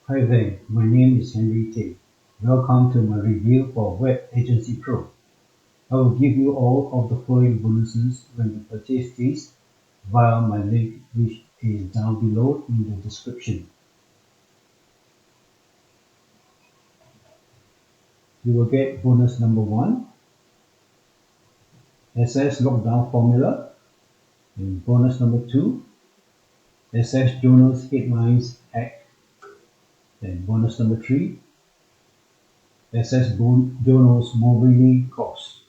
Hi there, my name is Henry Tay. Welcome to my review for WebAgencyPro. I will give you all of the following bonuses when you purchase this via my link, which is down below in the description. You will get bonus number 1, SS lockdown formula, and bonus number 2, SS journals headlines hack, and bonus number 3, SS journals mobility cost,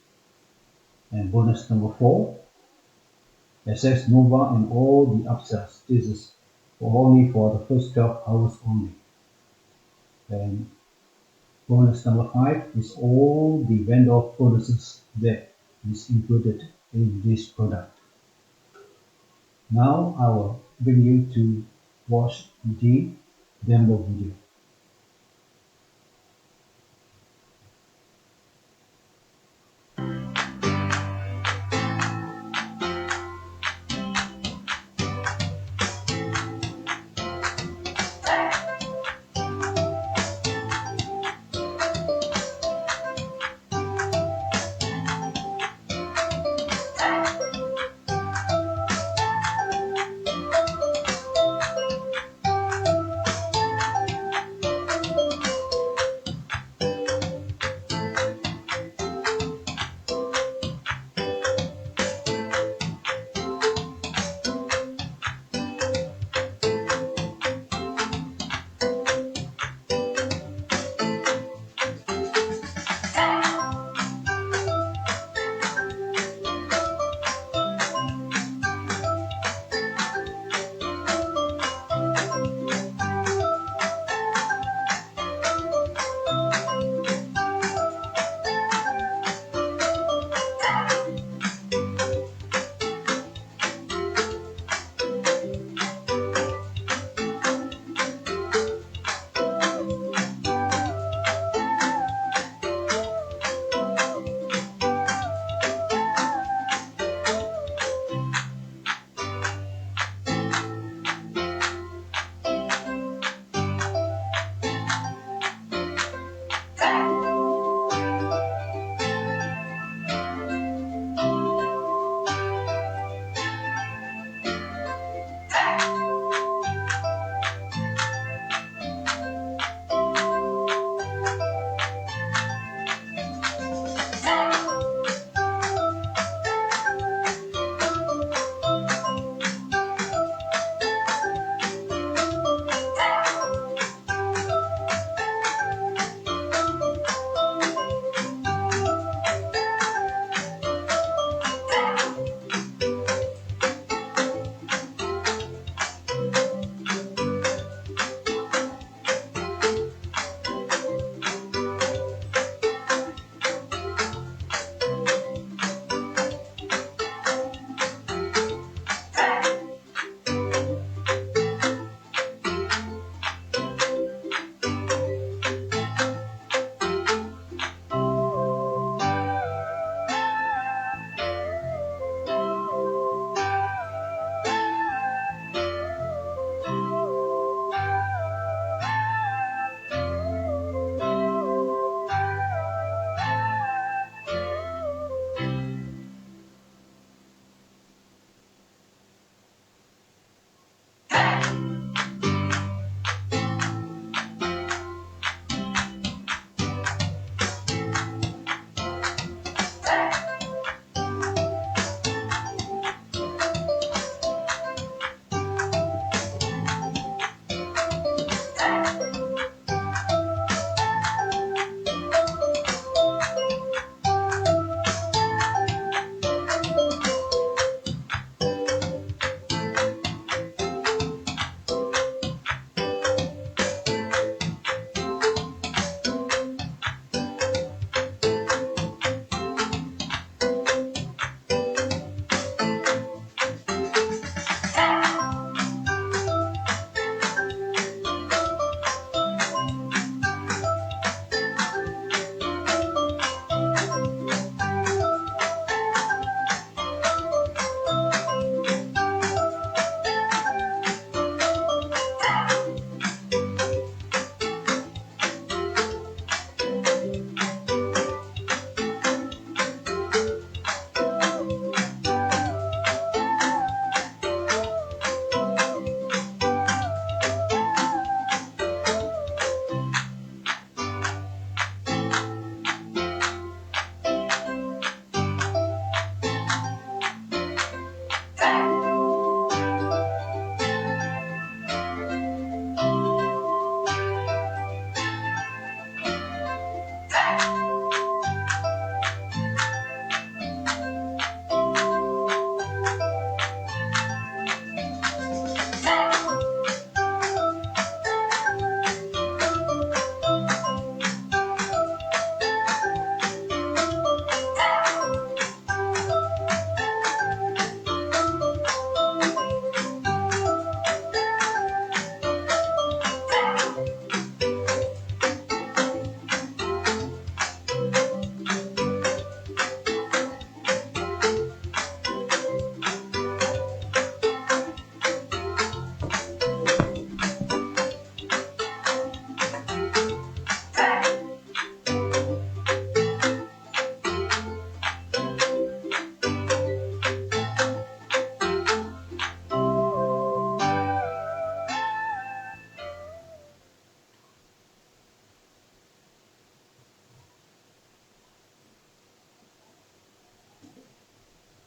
and bonus number 4, SS Nova and all the upsells. This is only for the first 12 hours only. And bonus number 5 is all the vendor bonuses that is included in this product. Now I will bring you to watch the demo video.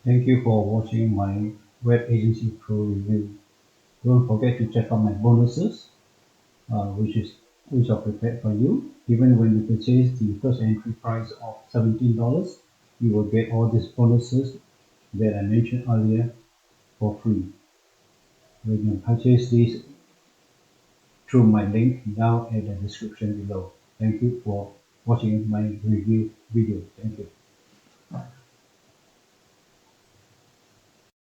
Thank you for watching my WebAgencyPro review. Don't forget to check out my bonuses, which are prepared for you. Even when you purchase the first entry price of $17, you will get all these bonuses that I mentioned earlier for free. You can purchase these through my link down at the description below. Thank you for watching my review video. Thank you.